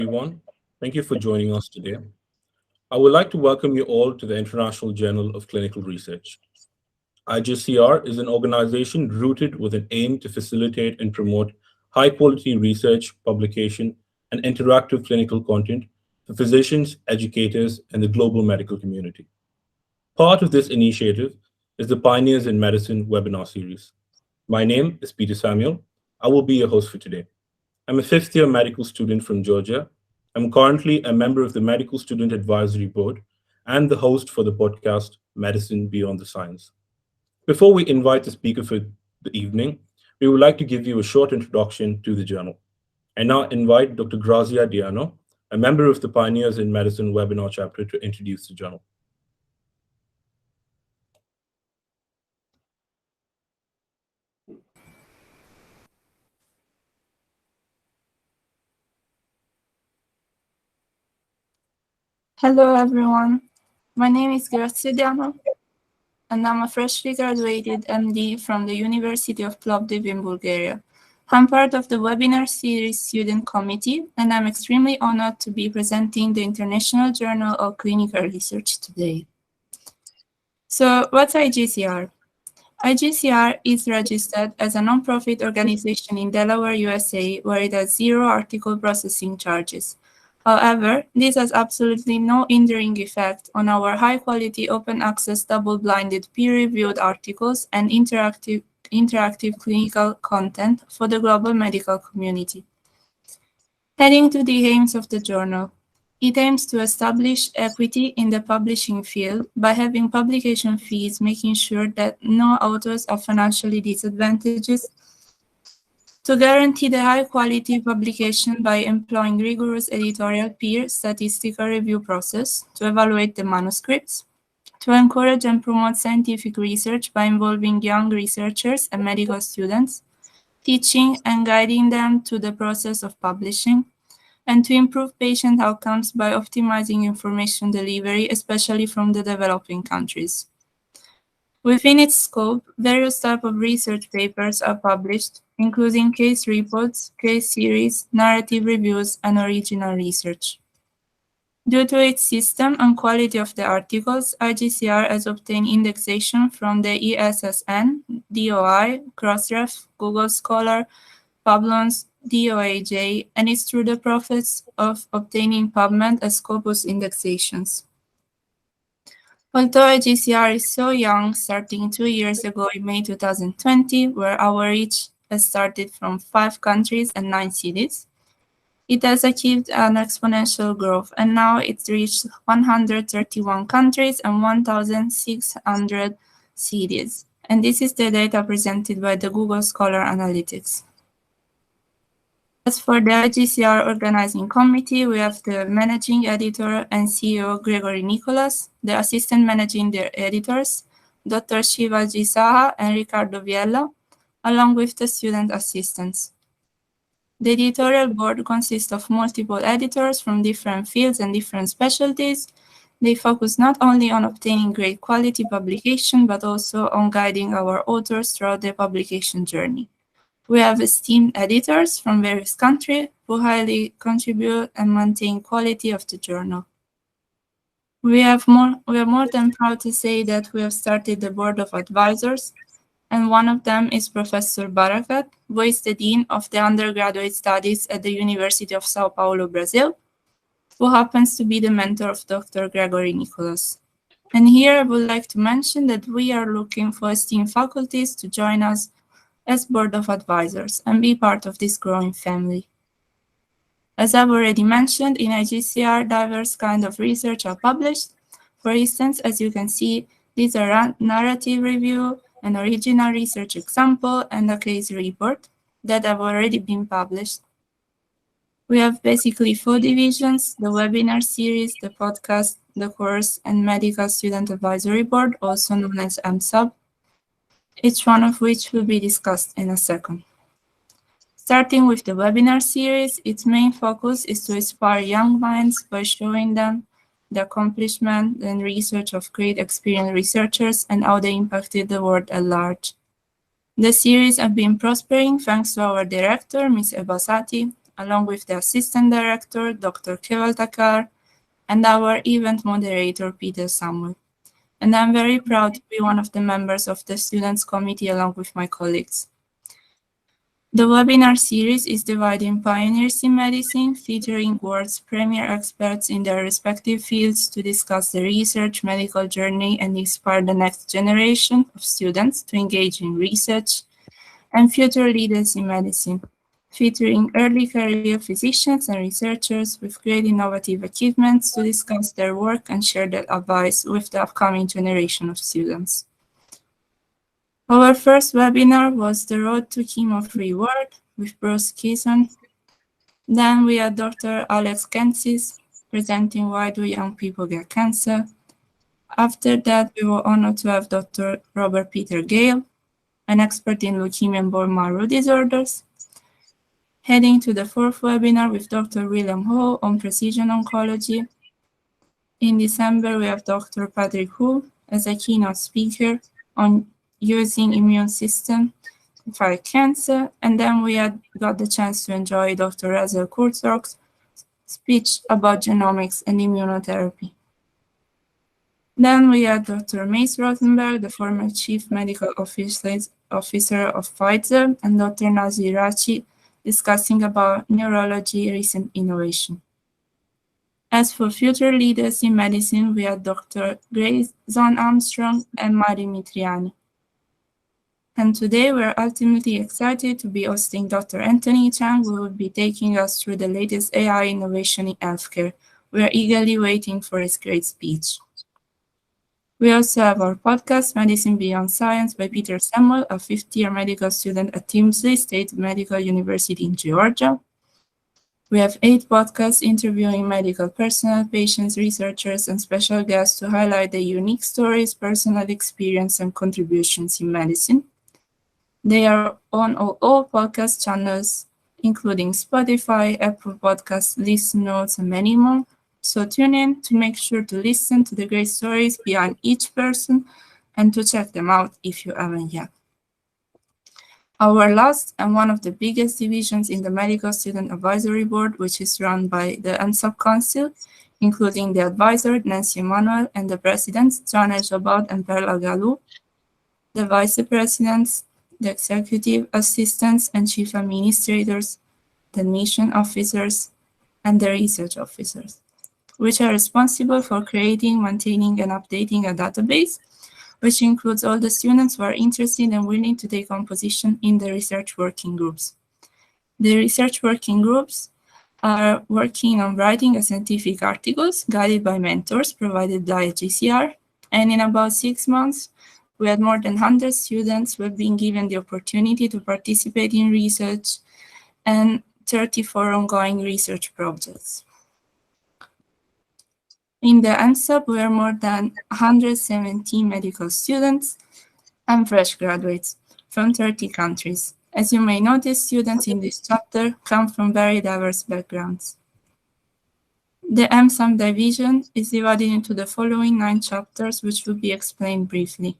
Everyone. Thank you for joining us today. I would like to welcome you all to the International Journal of Clinical Research. IGCR is an organization rooted with an aim to facilitate and promote high quality research, publication, and interactive clinical content for physicians, educators, and the global medical community. Part of this initiative is the Pioneers in Medicine webinar series. My name is Peter Samuel. I will be your host for today. I'm a fifth year medical student from Georgia. I'm currently a member of the Medical Student Advisory Board and the host for the podcast Medicine Beyond the Science. Before we invite the speaker for the evening, we would like to give you a short introduction to the journal. I now invite Dr. Grazia Diano, a member of the Pioneers in Medicine webinar chapter, to introduce the journal. Hello everyone, my name is Grazia Diano and I'm a freshly graduated MD from the University of Plovdiv in Bulgaria. I'm part of the webinar series student committee and I'm extremely honored to be presenting the International Journal of Clinical Research today. So what's IGCR? IGCR is registered as a non-profit organization in Delaware, USA, where it has 0 article processing charges. However, this has absolutely no hindering effect on our high-quality, open-access, double-blinded, peer-reviewed articles and interactive clinical content for the global medical community. Heading to the aims of the journal. It aims to establish equity in the publishing field by having publication fees, making sure that no authors are financially disadvantaged, to guarantee the high-quality publication by employing rigorous editorial peer statistical review process to evaluate the manuscripts, to encourage and promote scientific research by involving young researchers and medical students, teaching and guiding them to the process of publishing, and to improve patient outcomes by optimizing information delivery, especially from the developing countries. Within its scope, various types of research papers are published, including case reports, case series, narrative reviews, and original research. Due to its system and quality of the articles, IGCR has obtained indexation from the ESSN, DOI, Crossref, Google Scholar, Publons, DOAJ, and is through the process of obtaining PubMed as Scopus indexations. Although IGCR is so young, starting 2 years ago in May 2020, where our reach has started from 5 countries and 9 cities, it has achieved an exponential growth, and now it's reached 131 countries and 1,600 cities. And this is the data presented by the Google Scholar Analytics. As for the IGCR organizing committee, we have the managing editor and CEO Gregory Nicholas, the assistant managing editors, Dr. Shivaji Saha and Ricardo Viella, along with the student assistants. The editorial board consists of multiple editors from different fields and different specialties. They focus not only on obtaining great quality publication, but also on guiding our authors throughout their publication journey. We have esteemed editors from various countries who highly contribute and maintain quality of the journal. We are more than proud to say that we have started the board of advisors, and one of them is Professor Barakat, who is the Dean of the Undergraduate Studies at the University of Sao Paulo, Brazil, who happens to be the mentor of Dr. Gregory Nicholas. And here I would like to mention that we are looking for esteemed faculties to join us as board of advisors and be part of this growing family. As I've already mentioned, in IGCR, diverse kinds of research are published. For instance, as you can see, these are narrative review, an original research example, and a case report that have already been published. We have basically 4 divisions: the webinar series, the podcast, the course, and medical student advisory board, also known as MSUB, each one of which will be discussed in a second. Starting with the webinar series, its main focus is to inspire young minds by showing them the accomplishment and research of great experienced researchers and how they impacted the world at large. The series have been prospering thanks to our director, Ms. Ebasati, along with the Assistant Director, Dr. Keval Takar, and our event moderator, Peter Samuel. And I'm very proud to be one of the members of the Students' Committee along with my colleagues. The webinar series is divided in Pioneers in Medicine, featuring world's premier experts in their respective fields to discuss the research, medical journey, and inspire the next generation of students to engage in research, and Future Leaders in Medicine, featuring early career physicians and researchers with great innovative achievements to discuss their work and share their advice with the upcoming generation of students. Our first webinar was The Road to Chemo-Free World with Bruce Kison. Then we had Dr. Alex Kensis presenting Why Do Young People Get Cancer. After that, we were honored to have Dr. Robert Peter Gale, an expert in leukemia and bone marrow disorders. Heading to the fourth webinar with Dr. William Ho on precision oncology. In December, we have Dr. Patrick Hu as a keynote speaker on using immune system to fight cancer. And then we had got the chance to enjoy Dr. Razel Kurzrock's speech about genomics and immunotherapy. Then we had Dr. Mace Rothenberg, the former Chief Medical Officer of Pfizer, and Dr. Nazir Rachi discussing about neurology recent innovation. As for future leaders in medicine, we had Dr. Grayson Armstrong and Mari Mitriani. And today we're ultimately excited to be hosting Dr. Anthony Chang, who will be taking us through the latest AI innovation in healthcare. We are eagerly waiting for his great speech. We also have our podcast, Medicine Beyond Science, by Peter Samuel, a fifth-year medical student at Tinsley State Medical University in Georgia. We have 8 podcasts interviewing medical personnel, patients, researchers, and special guests to highlight the unique stories, personal experience, and contributions in medicine. They are on all podcast channels, including Spotify, Apple Podcasts, Listen Notes, and many more. So tune in to make sure to listen to the great stories behind each person and to check them out if you haven't yet. Our last and one of the biggest divisions in the Medical Student Advisory Board, which is run by the MSAP Council, including the advisor, Nancy Emanuel, and the presidents, Joanna Jabad and Perla Galou, the vice presidents, the executive assistants and chief administrators, the admission officers, and the research officers, which are responsible for creating, maintaining, and updating a database, which includes all the students who are interested and willing to take on position in the research working groups. The research working groups are working on writing scientific articles guided by mentors provided by IGCR, and in about 6 months, we had more than 100 students who have been given the opportunity to participate in research and 34 ongoing research projects. In the MSAP, we are more than 117 medical students and fresh graduates from 30 countries. As you may notice, students in this chapter come from very diverse backgrounds. The MSAP division is divided into the following 9 chapters, which will be explained briefly.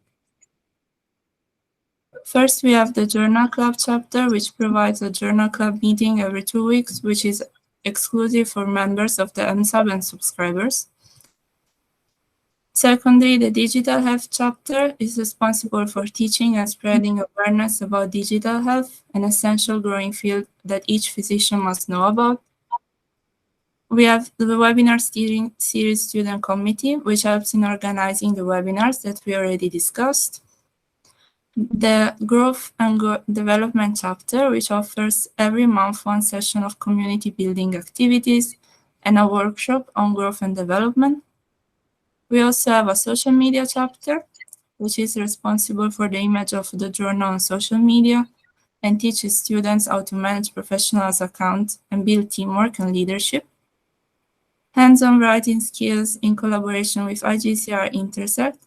First, we have the Journal Club chapter, which provides a Journal Club meeting every 2 weeks, which is exclusive for members of the MSAP and subscribers. Secondly, the Digital Health chapter is responsible for teaching and spreading awareness about digital health, an essential growing field that each physician must know about. We have the Webinar Steering Series Student Committee, which helps in organizing the webinars that we already discussed. The Growth and Development chapter, which offers every month 1 session of community building activities and a workshop on growth and development. We also have a social media chapter, which is responsible for the image of the journal on social media and teaches students how to manage professionals' accounts and build teamwork and leadership. Hands-on writing skills in collaboration with IGCR Intersect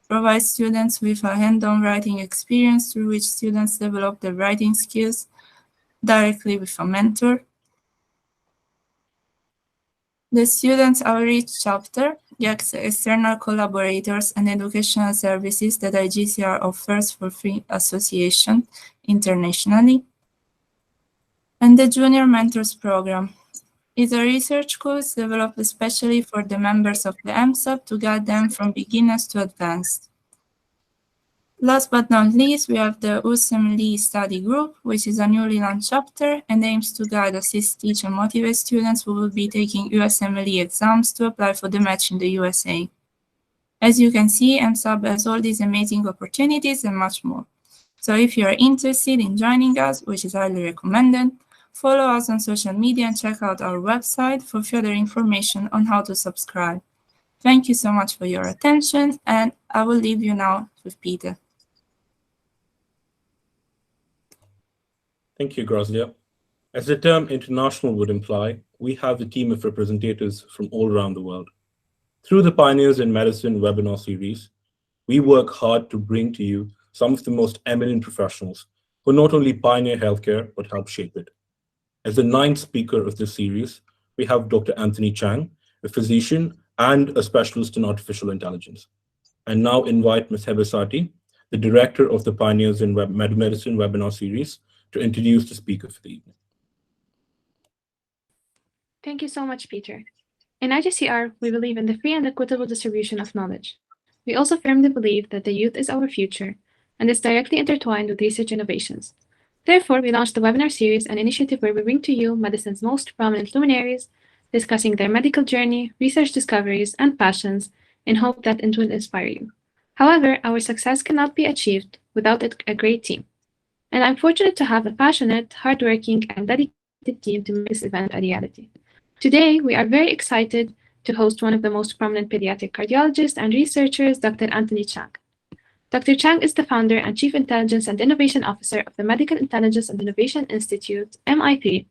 provides students with a hands-on writing experience through which students develop their writing skills directly with a mentor. The Students Outreach chapter gets external collaborators and educational services that IGCR offers for free association internationally. And the Junior Mentors Program is a research course developed especially for the members of the MSAP to guide them from beginners to advanced. Last but not least, we have the USMLE Study Group, which is a newly launched chapter and aims to guide, assist, teach, and motivate students who will be taking USMLE exams to apply for the match in the USA. As you can see, MSAP has all these amazing opportunities and much more. So if you are interested in joining us, which is highly recommended, follow us on social media and check out our website for further information on how to subscribe. Thank you so much for your attention, and I will leave you now with Peter. Thank you, Grazia. As the term international would imply, we have a team of representatives from all around the world. Through the Pioneers in Medicine webinar series, we work hard to bring to you some of the most eminent professionals who not only pioneer healthcare, but help shape it. As the ninth speaker of this series, we have Dr. Anthony Chang, a physician and a specialist in artificial intelligence. And now invite Ms. Hebesati, the director of the Pioneers in Medicine webinar series, to introduce the speaker for the evening. Thank you so much, Peter. In IGCR, we believe in the free and equitable distribution of knowledge. We also firmly believe that the youth is our future and is directly intertwined with research innovations. Therefore, we launched the webinar series, an initiative where we bring to you medicine's most prominent luminaries, discussing their medical journey, research discoveries, and passions in hope that it will inspire you. However, our success cannot be achieved without a great team. And I'm fortunate to have a passionate, hardworking, and dedicated team to make this event a reality. Today, we are very excited to host one of the most prominent pediatric cardiologists and researchers, Dr. Anthony Chang. Dr. Chang is the founder and Chief Intelligence and Innovation Officer of the Medical Intelligence and Innovation Institute, MI3,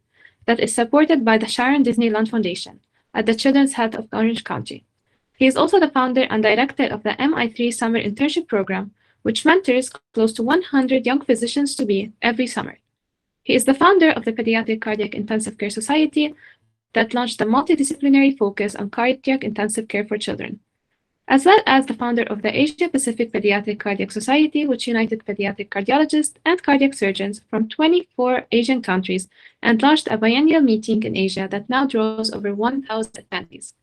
that is supported by the Sharon Disneyland Foundation at the Children's Health of Orange County. He is also the founder and director of the MI3 Summer Internship Program, which mentors close to 100 young physicians-to-be every summer. He is the founder of the Pediatric Cardiac Intensive Care Society that launched a multidisciplinary focus on cardiac intensive care for children, as well as the founder of the Asia-Pacific Pediatric Cardiac Society, which united pediatric cardiologists and cardiac surgeons from 24 Asian countries and launched a biennial meeting in Asia that now draws over 1,000 attendees.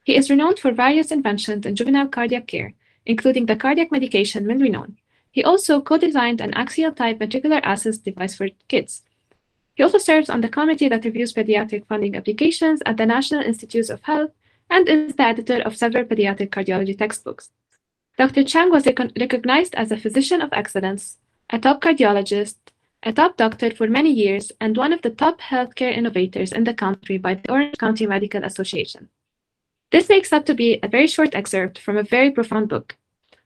He is renowned for various inventions in juvenile cardiac care, including the cardiac medication Milrinone. He also co-designed an axial-type ventricular assist device for kids. He also serves on the committee that reviews pediatric funding applications at the National Institutes of Health and is the editor of several pediatric cardiology textbooks. Dr. Chang was recognized as a physician of excellence, a top cardiologist, a top doctor for many years, and one of the top healthcare innovators in the country by the Orange County Medical Association. This makes up to be a very short excerpt from a very profound book.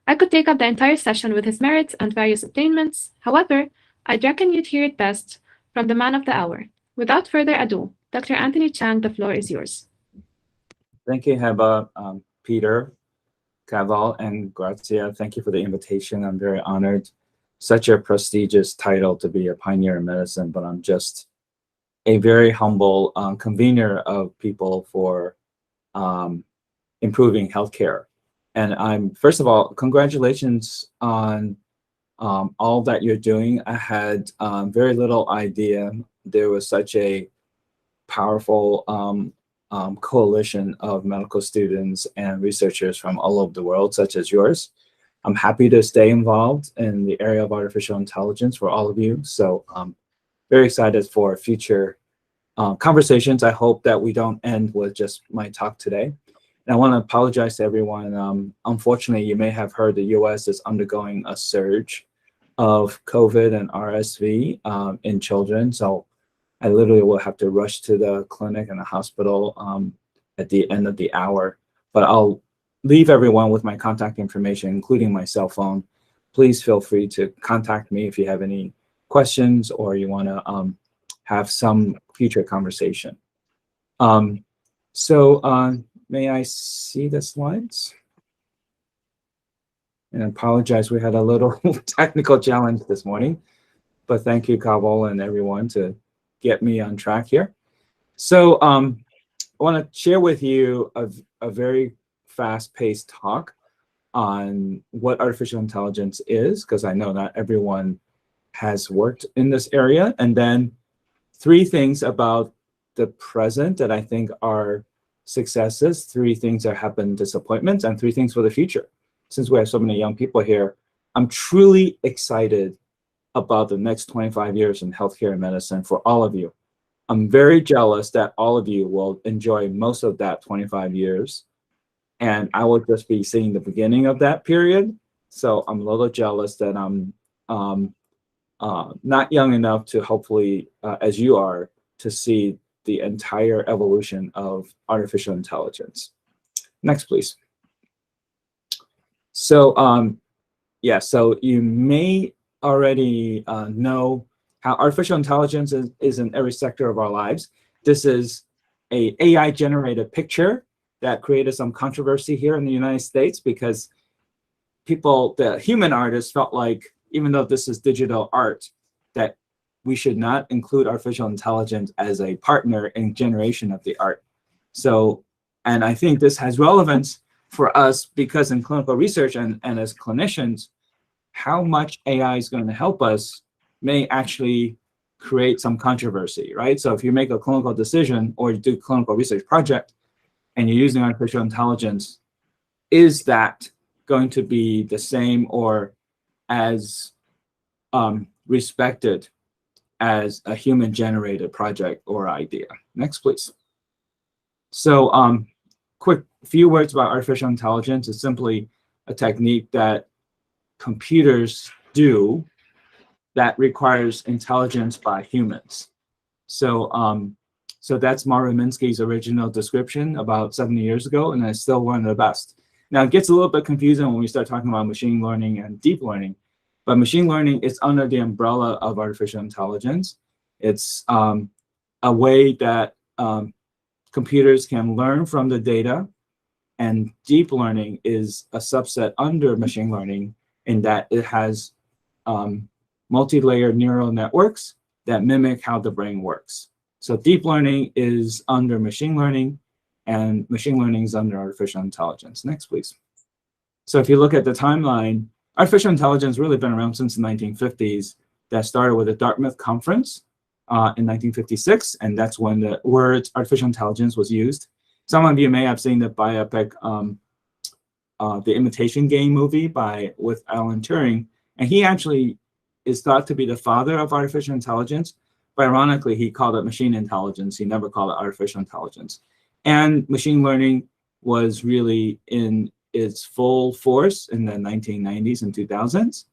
I could take up the entire session with his merits and various attainments. However, I'd reckon you'd hear it best from the man of the hour. Without further ado, Dr. Anthony Chang, the floor is yours. Thank you, Heba, Peter, Caval, and Grazia. Thank you for the invitation. I'm very honored. Such a prestigious title to be a pioneer in medicine, but I'm just a very humble convener of people for improving healthcare. And I'm, first of all, congratulations on all that you're doing. I had very little idea there was such a powerful coalition of medical students and researchers from all over the world, such as yours. I'm happy to stay involved in the area of artificial intelligence for all of you. So I'm very excited for future conversations. I hope that we don't end with just my talk today. And I want to apologize to everyone. Unfortunately, you may have heard the US is undergoing a surge of COVID and RSV in children. So I literally will have to rush to the clinic and the hospital at the end of the hour. But I'll leave everyone with my contact information, including my cell phone. Please feel free to contact me if you have any questions or you want to have some future conversation. May I see the slides? And I apologize, we had a little technical challenge this morning, but thank you, Caval, and everyone to get me on track here. So I want to share with you a very fast-paced talk on what artificial intelligence is, because I know not everyone has worked in this area, and then 3 things about the present that I think are successes, 3 things that have been disappointments, and 3 things for the future. Since we have so many young people here, I'm truly excited about the next 25 years in healthcare and medicine for all of you. I'm very jealous that all of you will enjoy most of that 25 years, and I will just be seeing the beginning of that period. So I'm a little jealous that I'm not young enough to hopefully, as you are, to see the entire evolution of artificial intelligence. Next, please. So yeah, so you may already know how artificial intelligence is in every sector of our lives. This is a AI-generated picture that created some controversy here in the United States because people, the human artists, felt like, even though this is digital art, that we should not include artificial intelligence as a partner in generation of the art. So, and I think this has relevance for us because in clinical research and as clinicians, how much AI is going to help us may actually create some controversy, right? So if you make a clinical decision or you do clinical research project and you're using artificial intelligence, is that going to be the same or as respected as a human-generated project or idea? Next, please. So quick few words about artificial intelligence. It's simply a technique that computers do that requires intelligence by humans. So so that's Marvin Minsky's original description about 70 years ago, and it's still one of the best. Now, it gets a little bit confusing when we start talking about machine learning and deep learning, but machine learning is under the umbrella of artificial intelligence. It's a way that computers can learn from the data, and deep learning is a subset under machine learning in that it has multi-layered neural networks that mimic how the brain works. So deep learning is under machine learning, and machine learning is under artificial intelligence. Next, please. So if you look at the timeline, artificial intelligence has really been around since the 1950s. That started with the Dartmouth Conference in 1956, and that's when the word artificial intelligence was used. Some of you may have seen the biopic, The Imitation Game movie with Alan Turing, and he actually is thought to be the father of artificial intelligence. But ironically, he called it machine intelligence. He never called it artificial intelligence. And machine learning was really in its full force in the 1990s and 2000s.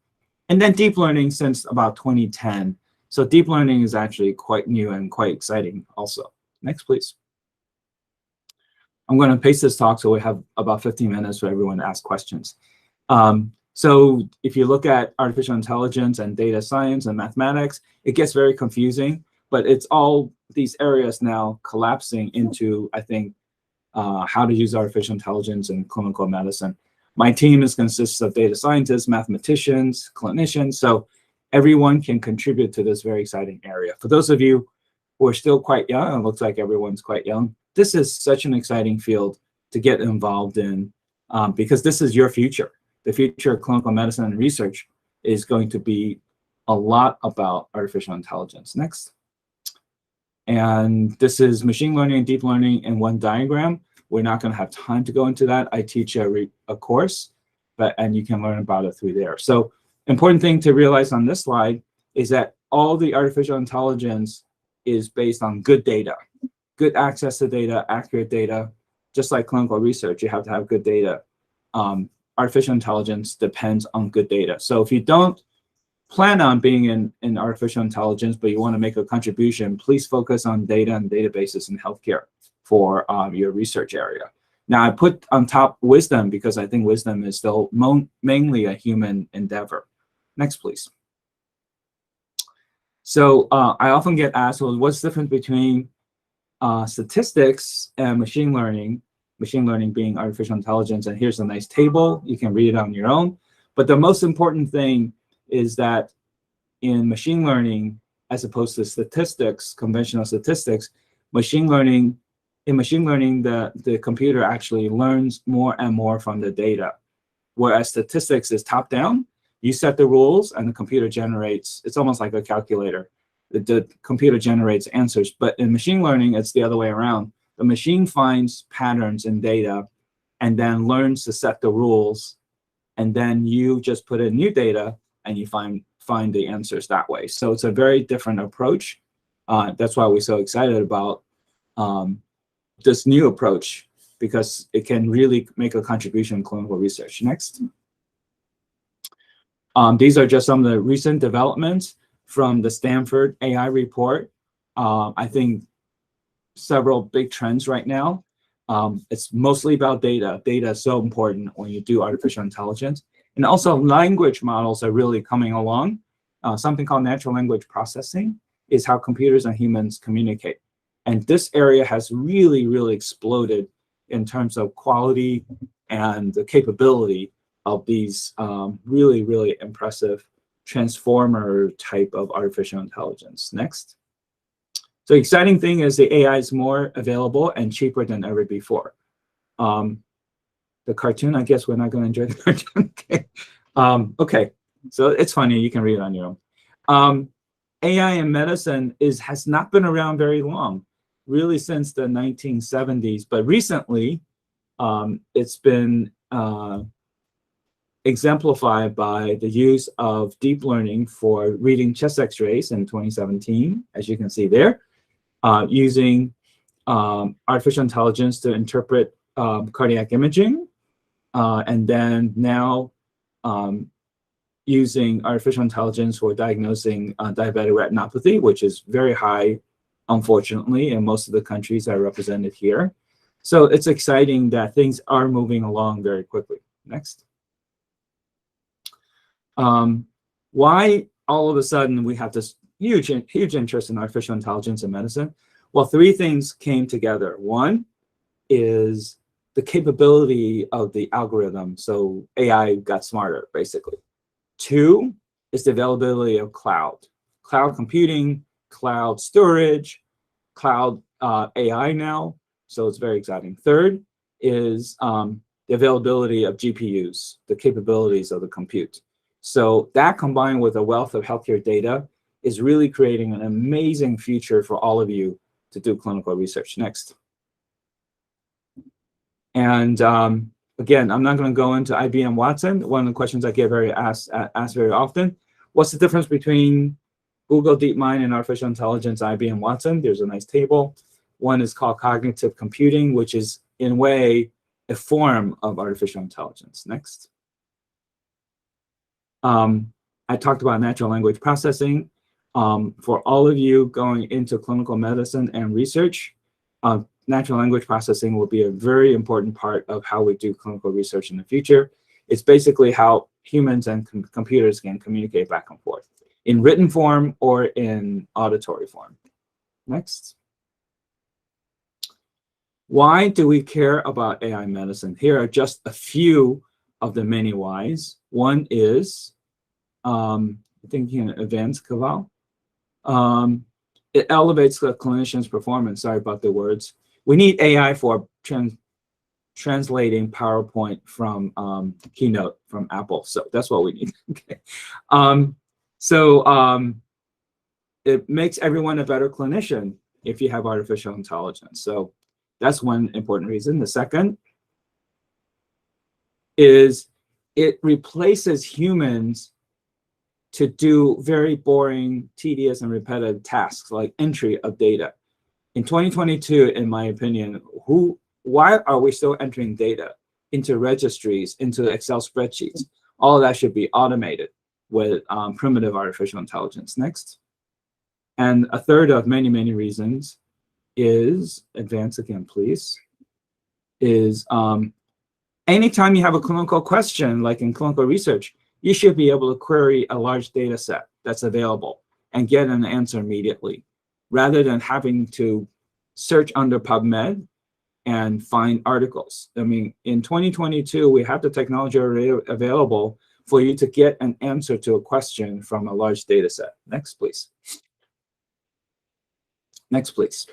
And then deep learning since about 2010. So deep learning is actually quite new and quite exciting also. Next, please. I'm going to paste this talk so we have about 15 minutes for everyone to ask questions. So if you look at artificial intelligence and data science and mathematics, it gets very confusing, but it's all these areas now collapsing into, I think, how to use artificial intelligence in clinical medicine. My team consists of data scientists, mathematicians, clinicians, so everyone can contribute to this very exciting area. For those of you who are still quite young, and it looks like everyone's quite young, this is such an exciting field to get involved in because this is your future. The future of clinical medicine and research is going to be a lot about artificial intelligence. Next. And this is machine learning and deep learning in one diagram. We're not going to have time to go into that. I teach a course, and you can learn about it through there. So important thing to realize on this slide is that all the artificial intelligence is based on good data, good access to data, accurate data. Just like clinical research, you have to have good data. Artificial intelligence depends on good data. So if you don't plan on being in artificial intelligence, but you want to make a contribution, please focus on data and databases in healthcare for your research area. Now, I put on top wisdom because I think wisdom is still mainly a human endeavor. Next, please. So I often get asked, well, what's the difference between statistics and machine learning being artificial intelligence? And here's a nice table. You can read it on your own. But the most important thing is that in machine learning, as opposed to statistics, conventional statistics, in machine learning, the computer actually learns more and more from the data. Whereas statistics is top down. You set the rules and the computer generates. It's almost like a calculator. The computer generates answers. But in machine learning, it's the other way around. The machine finds patterns in data and then learns to set the rules. And then you just put in new data and you find the answers that way. So it's a very different approach. That's why we're so excited about this new approach, because it can really make a contribution in clinical research. Next. These are just some of the recent developments from the Stanford AI report. I think several big trends right now. It's mostly about data. Data is so important when you do artificial intelligence. And also language models are really coming along. Something called natural language processing is how computers and humans communicate. And this area has really, really exploded in terms of quality and the capability of these really, really impressive transformer type of artificial intelligence. Next. So the exciting thing is the AI is more available and cheaper than ever before. The cartoon, I guess we're not going to enjoy the cartoon. Okay. Okay, so it's funny. You can read it on your own. AI in medicine has not been around very long, really since the 1970s. But recently, it's been exemplified by the use of deep learning for reading chest X-rays in 2017, as you can see there, using artificial intelligence to interpret cardiac imaging, and then now using artificial intelligence for diagnosing diabetic retinopathy, which is very high, unfortunately, in most of the countries that are represented here. So it's exciting that things are moving along very quickly. Next. Why all of a sudden we have this huge interest in artificial intelligence in medicine? Well, three things came together. One is the capability of the algorithm. So AI got smarter, basically. Two is the availability of cloud computing, cloud storage, cloud AI now. So it's very exciting. Third is the availability of GPUs, the capabilities of the compute. So that combined with a wealth of healthcare data is really creating an amazing future for all of you to do clinical research. Next. And again, I'm not going to go into IBM Watson. One of the questions I get asked very often: what's the difference between Google DeepMind and artificial intelligence, IBM Watson? There's a nice table. One is called cognitive computing, which is in a way a form of artificial intelligence. Next. I talked about natural language processing. For all of you going into clinical medicine and research, natural language processing will be a very important part of how we do clinical research in the future. It's basically how humans and computers can communicate back and forth in written form or in auditory form. Next. Why do we care about AI medicine? Here are just a few of the many whys. One is, I think you can advance, Kaval. It elevates the clinician's performance. Sorry about the words. We need AI for translating PowerPoint from Keynote from Apple. So that's what we need. Okay. It makes everyone a better clinician if you have artificial intelligence. So that's one important reason. The second is it replaces humans to do very boring, tedious, and repetitive tasks like entry of data. In 2022, in my opinion, why are we still entering data into registries, into Excel spreadsheets? All of that should be automated with primitive artificial intelligence. Next. And a third of many, many reasons is, advance again, please, is anytime you have a clinical question, like in clinical research, you should be able to query a large data set that's available and get an answer immediately, rather than having to search under PubMed and find articles. I mean, in 2022, we have the technology available for you to get an answer to a question from a large data set. Next, please. Next, please.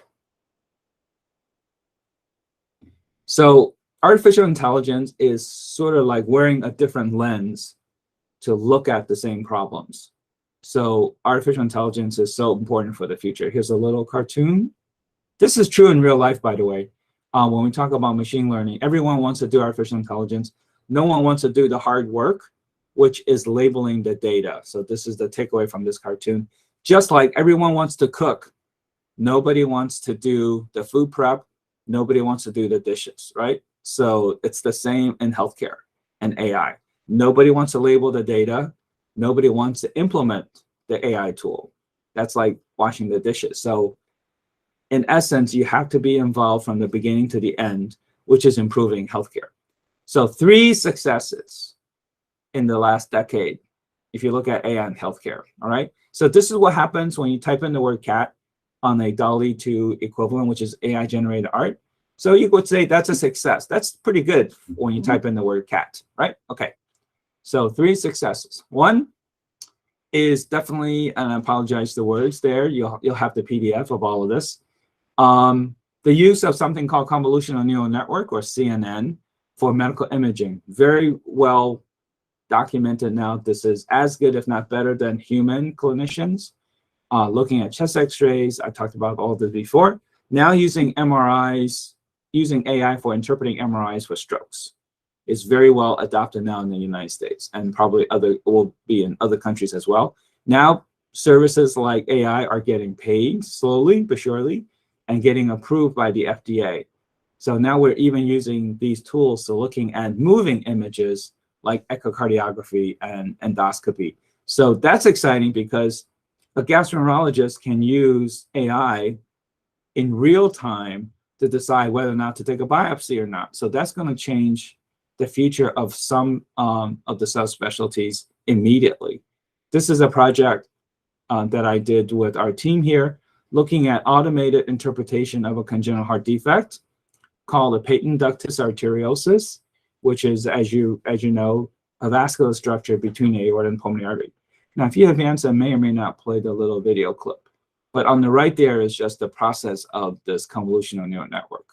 So artificial intelligence is sort of like wearing a different lens to look at the same problems. So artificial intelligence is so important for the future. Here's a little cartoon. This is true in real life, by the way. When we talk about machine learning, everyone wants to do artificial intelligence. No one wants to do the hard work, which is labeling the data. So this is the takeaway from this cartoon. Just like everyone wants to cook, nobody wants to do the food prep. Nobody wants to do the dishes, right? So it's the same in healthcare and AI. Nobody wants to label the data. Nobody wants to implement the AI tool. That's like washing the dishes. So in essence, you have to be involved from the beginning to the end, which is improving healthcare. So 3 successes in the last decade, if you look at AI in healthcare, all right? So this is what happens when you type in the word cat on a DALL-E 2 equivalent, which is AI generated art. So you would say that's a success. That's pretty good when you type in the word cat, right? Okay. So 3 successes. 1 is definitely, and I apologize the words there, you'll have the PDF of all of this. The use of something called convolutional neural network, or CNN, for medical imaging. Very well documented now. This is as good, if not better, than human clinicians. Looking at chest x-rays, I talked about all this before. Now using MRIs, using AI for interpreting MRIs for strokes. It's very well adopted now in the United States, and probably will be in other countries as well. Now, services like AI are getting paid slowly but surely and getting approved by the FDA. So now we're even using these tools to looking at moving images like echocardiography and endoscopy. So that's exciting because a gastroenterologist can use AI in real time to decide whether or not to take a biopsy or not. So that's going to change the future of some of the subspecialties immediately. This is a project that I did with our team here, looking at automated interpretation of a congenital heart defect called a patent ductus arteriosus, which is, as you know, a vascular structure between the aorta and pulmonary artery. Now, if you advance, I may or may not play the little video clip, but on the right there is just the process of this convolutional neural network.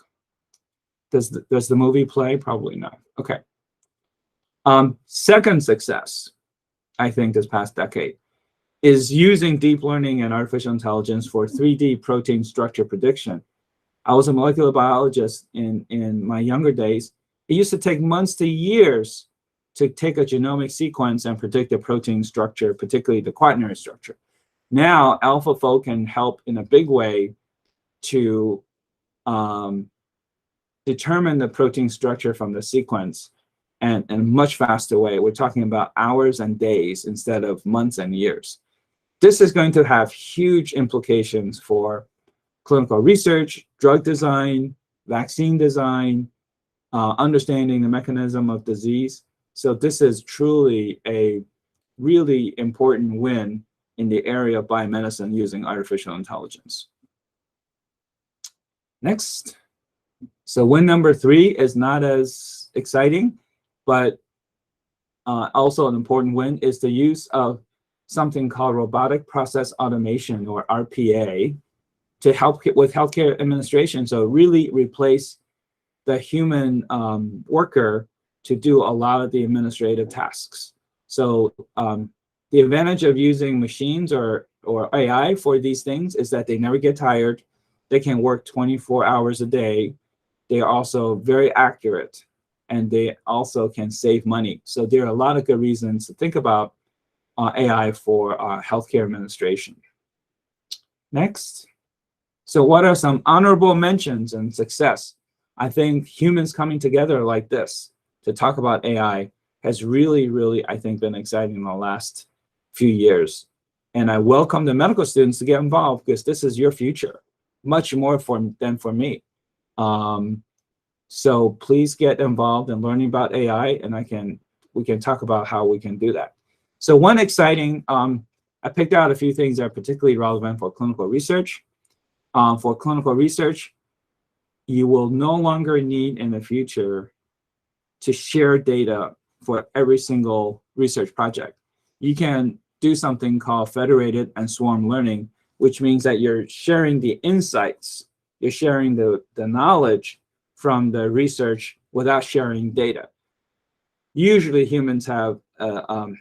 Does the movie play? Probably not. Okay. Second success, I think, this past decade is using deep learning and artificial intelligence for 3D protein structure prediction. I was a molecular biologist in my younger days. It used to take months to years to take a genomic sequence and predict the protein structure, particularly the quaternary structure. Now, AlphaFold can help in a big way to determine the protein structure from the sequence and in a much faster way. We're talking about hours and days instead of months and years. This is going to have huge implications for clinical research, drug design, vaccine design, understanding the mechanism of disease. So this is truly a really important win in the area of biomedicine using artificial intelligence. Next. So win number 3 is not as exciting, but also an important win is the use of something called robotic process automation, or RPA, to help with healthcare administration. So really replace the human worker to do a lot of the administrative tasks. So the advantage of using machines or AI for these things is that they never get tired. They can work 24 hours a day. They are also very accurate, and they also can save money. So there are a lot of good reasons to think about AI for healthcare administration. Next. So what are some honorable mentions and success? I think humans coming together like this to talk about AI has really, I think, been exciting in the last few years. And I welcome the medical students to get involved because this is your future, much more than for me. So please get involved in learning about AI, and we can talk about how we can do that. So one exciting, I picked out a few things that are particularly relevant for clinical research. For clinical research, you will no longer need in the future to share data for every single research project. You can do something called federated and swarm learning, which means that you're sharing the insights, you're sharing the knowledge from the research without sharing data. Usually humans have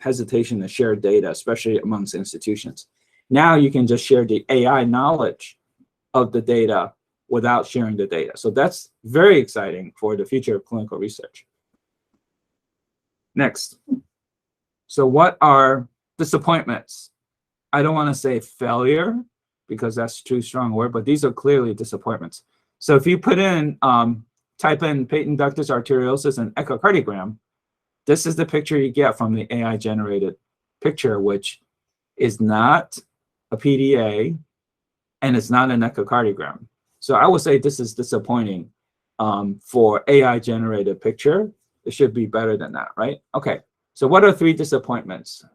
hesitation to share data, especially amongst institutions. Now you can just share the AI knowledge of the data without sharing the data. So that's very exciting for the future of clinical research. Next. So what are disappointments? I don't want to say failure because that's too strong a word, but these are clearly disappointments. So if you put in, type in patent ductus arteriosus and echocardiogram, this is the picture you get from the AI generated picture, which is not a PDA and it's not an echocardiogram. So I would say this is disappointing for AI generated picture. It should be better than that, right? Okay, so what are 3 disappointments?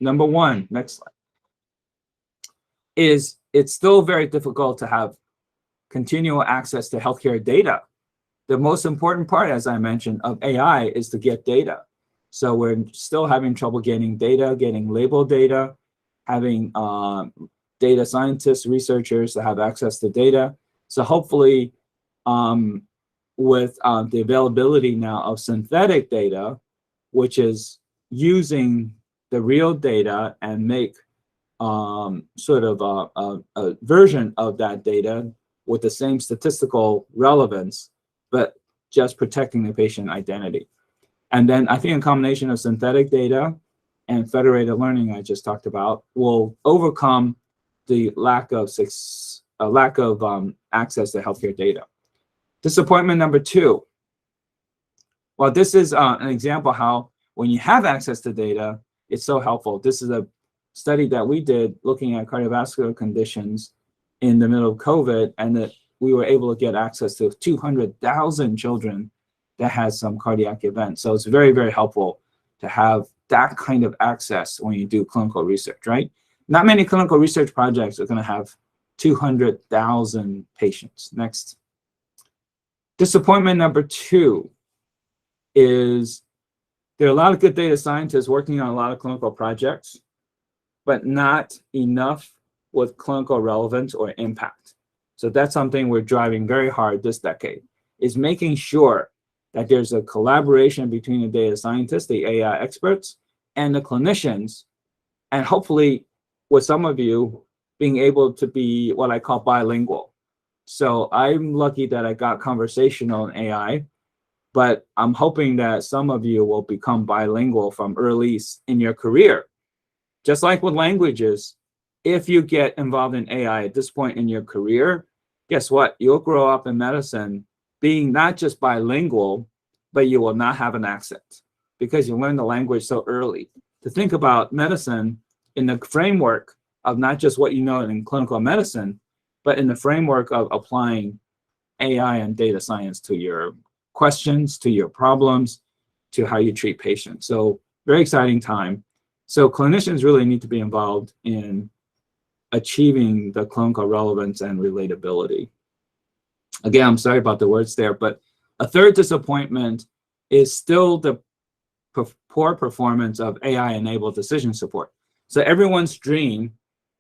Number 1, next slide, is it's still very difficult to have continual access to healthcare data. The most important part, as I mentioned, of AI is to get data. So we're still having trouble getting data, getting labeled data, having data scientists, researchers to have access to data. So hopefully, with the availability now of synthetic data, which is using the real data and make sort of a version of that data with the same statistical relevance, but just protecting the patient identity. And then I think a combination of synthetic data and federated learning I just talked about will overcome the lack of access to healthcare data. Disappointment number 2. Well, this is an example how when you have access to data, it's so helpful. This is a study that we did looking at cardiovascular conditions in the middle of COVID, and that we were able to get access to 200,000 children that had some cardiac event. So it's very, very helpful to have that kind of access when you do clinical research, right? Not many clinical research projects are going to have 200,000 patients. Next. Disappointment number 2 is there are a lot of good data scientists working on a lot of clinical projects, but not enough with clinical relevance or impact. So that's something we're driving very hard this decade, is making sure that there's a collaboration between the data scientists, the AI experts, and the clinicians, and hopefully with some of you being able to be what I call bilingual. So I'm lucky that I got conversational in AI, but I'm hoping that some of you will become bilingual from early in your career. Just like with languages, if you get involved in AI at this point in your career, guess what? You'll grow up in medicine being not just bilingual, but you will not have an accent because you learn the language so early. To think about medicine in the framework of not just what you know in clinical medicine, but in the framework of applying AI and data science to your questions, to your problems, to how you treat patients. So very exciting time. So clinicians really need to be involved in achieving the clinical relevance and relatability. Again, I'm sorry about the words there, but a third disappointment is still the poor performance of AI-enabled decision support. So everyone's dream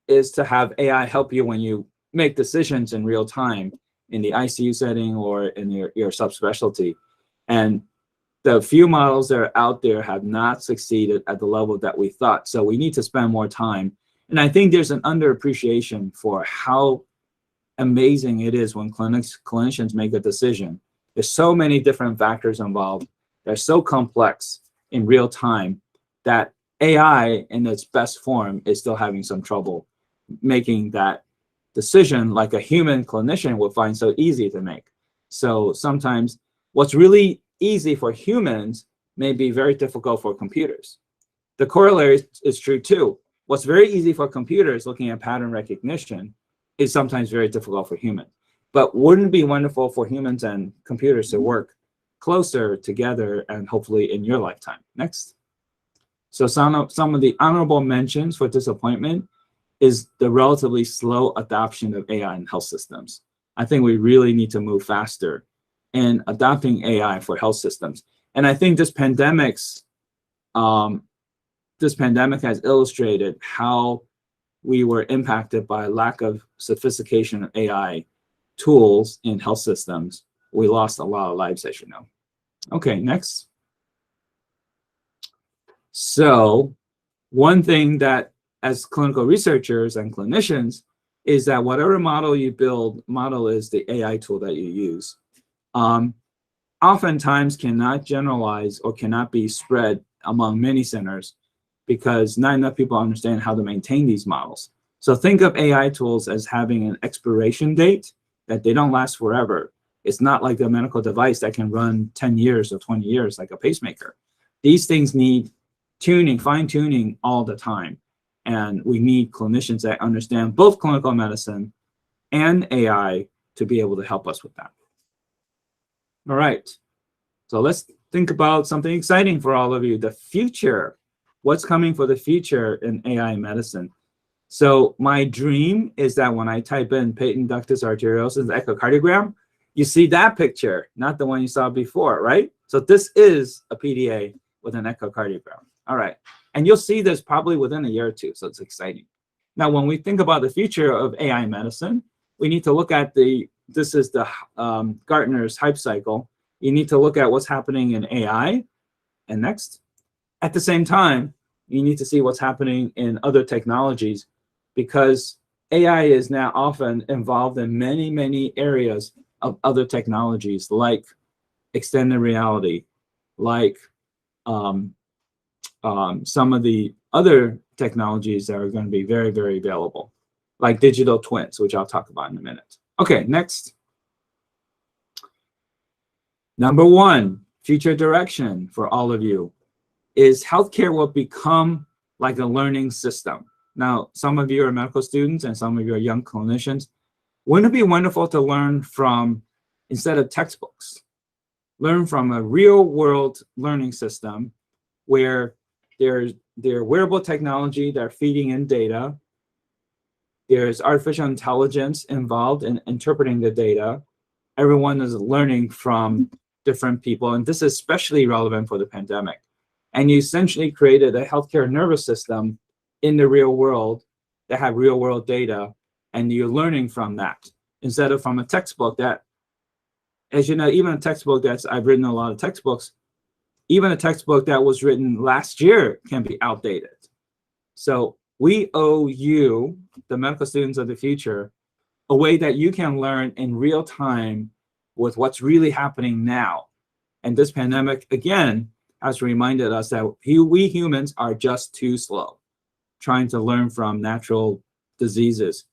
is to have AI help you when you make decisions in real time in the ICU setting or in your subspecialty. And the few models that are out there have not succeeded at the level that we thought. So we need to spend more time. And I think there's an underappreciation for how amazing it is when clinicians make a decision. There's so many different factors involved. They're so complex in real time that AI in its best form is still having some trouble making that decision like a human clinician would find so easy to make. So sometimes what's really easy for humans may be very difficult for computers. The corollary is true too. What's very easy for computers looking at pattern recognition is sometimes very difficult for humans. But wouldn't it be wonderful for humans and computers to work closer together and hopefully in your lifetime? Next. So some of the honorable mentions for disappointment is the relatively slow adoption of AI in health systems. I think we really need to move faster in adopting AI for health systems. And I think this pandemic has illustrated how we were impacted by lack of sophistication of AI tools in health systems. We lost a lot of lives, as you know. Okay, next. So one thing that as clinical researchers and clinicians is that whatever model you build, model is the AI tool that you use, oftentimes cannot generalize or cannot be spread among many centers because not enough people understand how to maintain these models. So think of AI tools as having an expiration date, that they don't last forever. It's not like a medical device that can run 10 years or 20 years like a pacemaker. These things need tuning, fine tuning all the time. And we need clinicians that understand both clinical medicine and AI to be able to help us with that. All right, so let's think about something exciting for all of you, the future. What's coming for the future in AI medicine? So my dream is that when I type in patent ductus arteriosus echocardiogram, you see that picture, not the one you saw before, right? So this is a PDA with an echocardiogram. All right, and you'll see this probably within a year or two, so it's exciting. Now, when we think about the future of AI medicine, we need to look at this is the Gartner's hype cycle. You need to look at what's happening in AI, and next. At the same time, you need to see what's happening in other technologies because AI is now often involved in many, many areas of other technologies like extended reality, like some of the other technologies that are going to be very, very available, like digital twins, which I'll talk about in a minute. Okay, next. Number one, future direction for all of you is healthcare will become like a learning system. Now, some of you are medical students and some of you are young clinicians. Wouldn't it be wonderful to learn from, instead of textbooks, learn from a real world learning system where there's wearable technology that are feeding in data, there's artificial intelligence involved in interpreting the data, everyone is learning from different people, and this is especially relevant for the pandemic. And you essentially created a healthcare nervous system in the real world that have real world data, and you're learning from that instead of from a textbook that, as you know, even a textbook I've written a lot of textbooks, even a textbook that was written last year can be outdated. So we owe you, the medical students of the future, a way that you can learn in real time with what's really happening now. And this pandemic, again, has reminded us that we humans are just too slow trying to learn from natural diseases.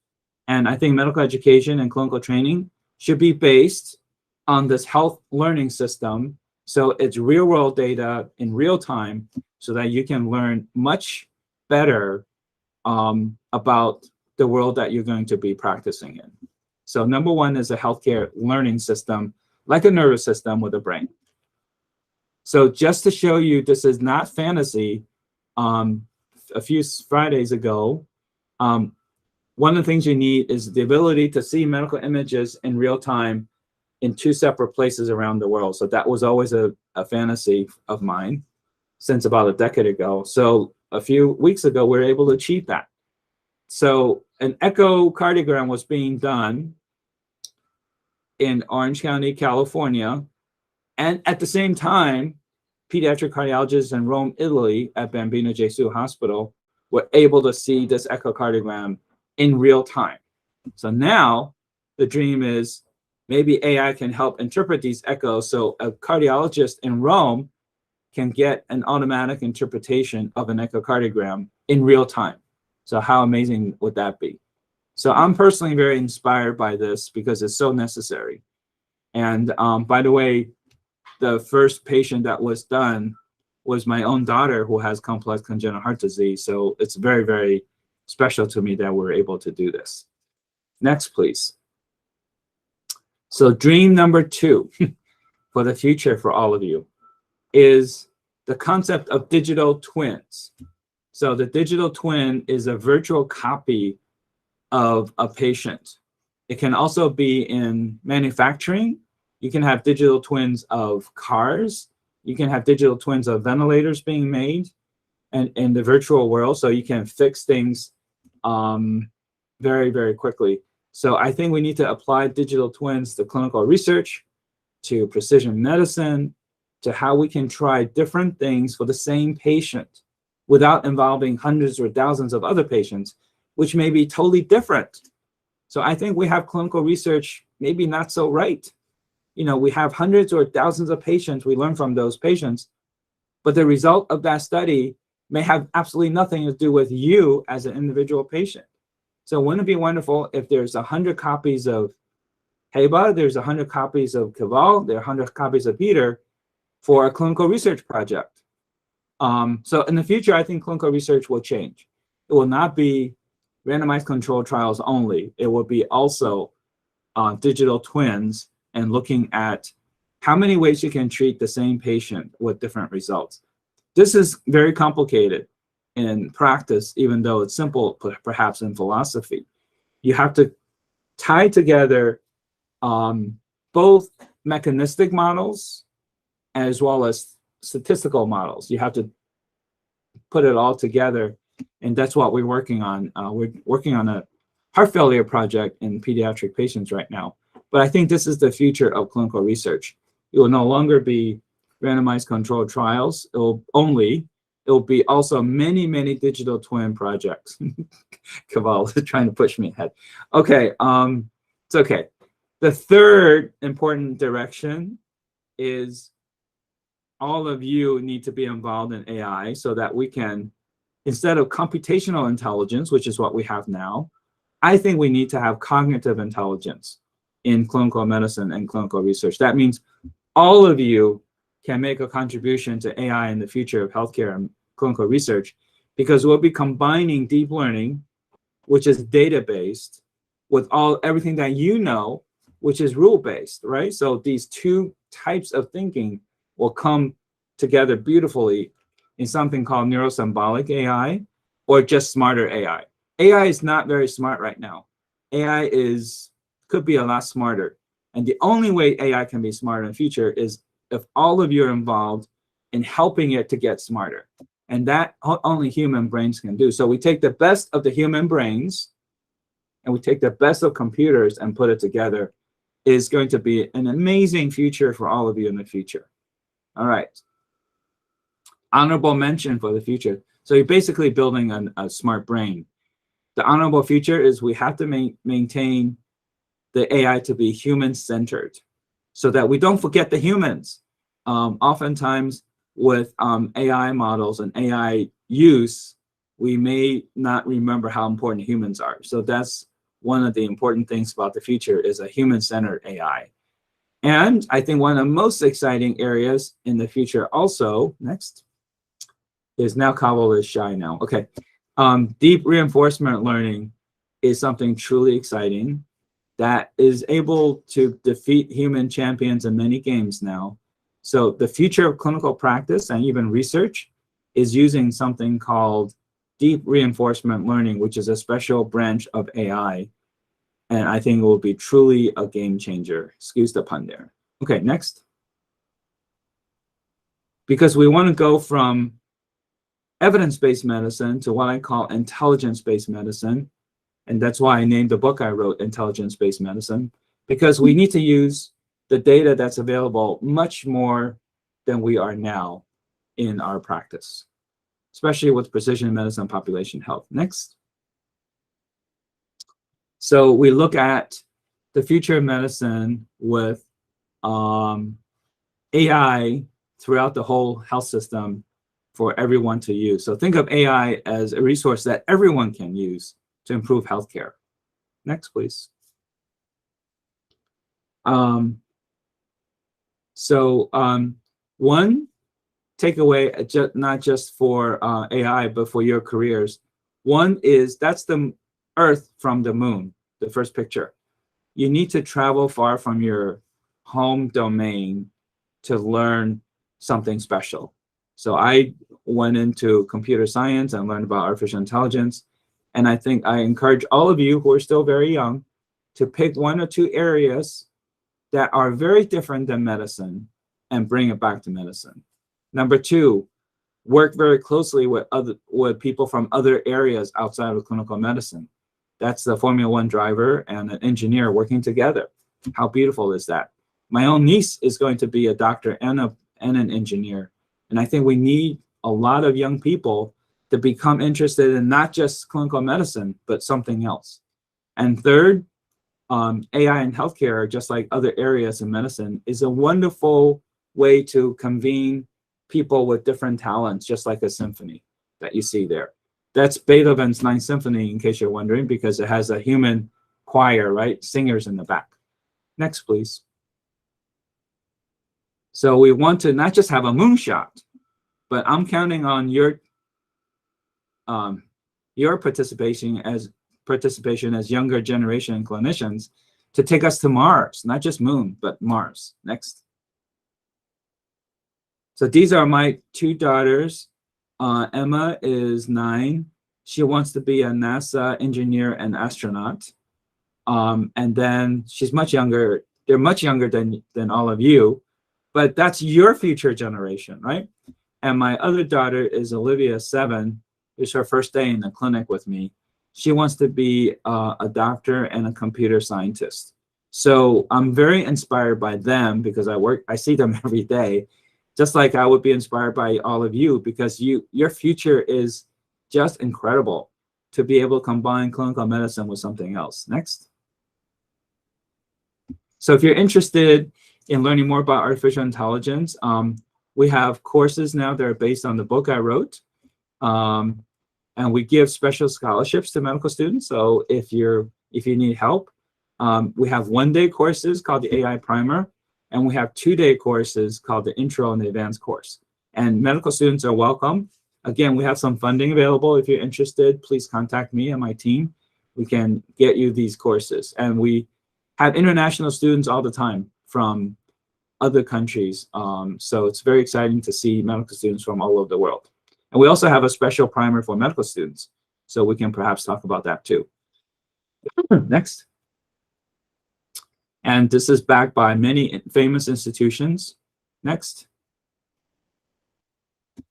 And I think medical education and clinical training should be based on this health learning system. So it's real world data in real time so that you can learn much better about the world that you're going to be practicing in. So number one is a healthcare learning system, like a nervous system with a brain. So just to show you this is not fantasy, a few Fridays ago, one of the things you need is the ability to see medical images in real time in 2 separate places around the world. So that was always a fantasy of mine since about a decade ago. So a few weeks ago, we were able to achieve that. So an echocardiogram was being done in Orange County, California. And at the same time, pediatric cardiologists in Rome, Italy at Bambino Gesù Hospital were able to see this echocardiogram in real time. So now the dream is maybe AI can help interpret these echoes so a cardiologist in Rome can get an automatic interpretation of an echocardiogram in real time. So how amazing would that be? So I'm personally very inspired by this because it's so necessary. And by the way, the first patient that was done was my own daughter who has complex congenital heart disease. So it's very, very special to me that we're able to do this. Next, please. So dream number 2 for the future for all of you is the concept of digital twins. So the digital twin is a virtual copy of a patient. It can also be in manufacturing. You can have digital twins of cars. You can have digital twins of ventilators being made and in the virtual world, so you can fix things very, very quickly. So I think we need to apply digital twins to clinical research, to precision medicine, to how we can try different things for the same patient without involving hundreds or thousands of other patients, which may be totally different. So I think we have clinical research maybe not so right. You know, we have hundreds or thousands of patients, we learn from those patients, but the result of that study may have absolutely nothing to do with you as an individual patient. So wouldn't it be wonderful if there's 100 copies of Heba, there's 100 copies of Kaval, there are 100 copies of Peter for a clinical research project. So in the future, I think clinical research will change. It will not be randomized controlled trials only. It will be also digital twins and looking at how many ways you can treat the same patient with different results. This is very complicated in practice, even though it's simple, perhaps in philosophy. You have to tie together both mechanistic models as well as statistical models. You have to put it all together, and that's what we're working on. We're working on a heart failure project in pediatric patients right now. But I think this is the future of clinical research. It will no longer be randomized controlled trials. It will be also many, many digital twin projects. Kaval is trying to push me ahead. Okay, it's okay. The third important direction is all of you need to be involved in AI so that we can, instead of computational intelligence, which is what we have now, I think we need to have cognitive intelligence in clinical medicine and clinical research. That means all of you can make a contribution to AI in the future of healthcare and clinical research, because we'll be combining deep learning, which is data-based, with everything that you know, which is rule-based, right? So these two types of thinking will come together beautifully in something called neurosymbolic AI or just smarter AI. AI is not very smart right now. AI could be a lot smarter. And the only way AI can be smarter in the future is if all of you are involved in helping it to get smarter. And that only human brains can do. So we take the best of the human brains and we take the best of computers and put it together. Is going to be an amazing future for all of you in the future. All right. Honorable mention for the future. So you're basically building a smart brain. The honorable future is we have to maintain the AI to be human-centered so that we don't forget the humans. Oftentimes with AI models and AI use, we may not remember how important humans are. So that's one of the important things about the future is a human-centered AI. And I think one of the most exciting areas in the future also, next, is now Kaval is shy now. Okay. Deep reinforcement learning is something truly exciting that is able to defeat human champions in many games now. So the future of clinical practice and even research is using something called deep reinforcement learning, which is a special branch of AI. And I think it will be truly a game changer. Excuse the pun there. Okay, next. Because we want to go from evidence-based medicine to what I call intelligence-based medicine. And that's why I named the book I wrote, Intelligence-Based Medicine, because we need to use the data that's available much more than we are now in our practice, especially with precision medicine and population health. Next. So we look at the future of medicine with AI throughout the whole health system for everyone to use. So think of AI as a resource that everyone can use to improve healthcare. Next, please. One takeaway, not just for AI, but for your careers. One is that's the Earth from the moon, the first picture. You need to travel far from your home domain to learn something special. So I went into computer science and learned about artificial intelligence. And I think I encourage all of you who are still very young to pick one or two areas that are very different than medicine and bring it back to medicine. Number two, work very closely with people from other areas outside of clinical medicine. That's the Formula One driver and an engineer working together. How beautiful is that? My own niece is going to be a doctor and an engineer. And I think we need a lot of young people to become interested in not just clinical medicine, but something else. And third, AI in healthcare, just like other areas in medicine, is a wonderful way to convene people with different talents, just like a symphony that you see there. That's Beethoven's Ninth Symphony, in case you're wondering, because it has a human choir, right? Singers in the back. Next, please. So we want to not just have a moonshot, but I'm counting on your participation as younger generation clinicians to take us to Mars, not just moon, but Mars. Next. So these are my two daughters. Emma is 9. She wants to be a NASA engineer and astronaut. And then she's much younger. They're much younger than all of you, but that's your future generation, right? And my other daughter is Olivia, 7. It's her first day in the clinic with me. She wants to be a doctor and a computer scientist. So I'm very inspired by them because I see them every day, just like I would be inspired by all of you, because your future is just incredible to be able to combine clinical medicine with something else. Next. So if you're interested in learning more about artificial intelligence, we have courses now that are based on the book I wrote. And we give special scholarships to medical students. So if you need help, we have 1-day courses called the AI Primer, and we have 2-day courses called the Intro and the Advanced course. And medical students are welcome. Again, we have some funding available. If you're interested, please contact me and my team. We can get you these courses. And we have international students all the time from other countries. So it's very exciting to see medical students from all over the world. And we also have a special primer for medical students. So we can perhaps talk about that too. Next. And this is backed by many famous institutions. Next.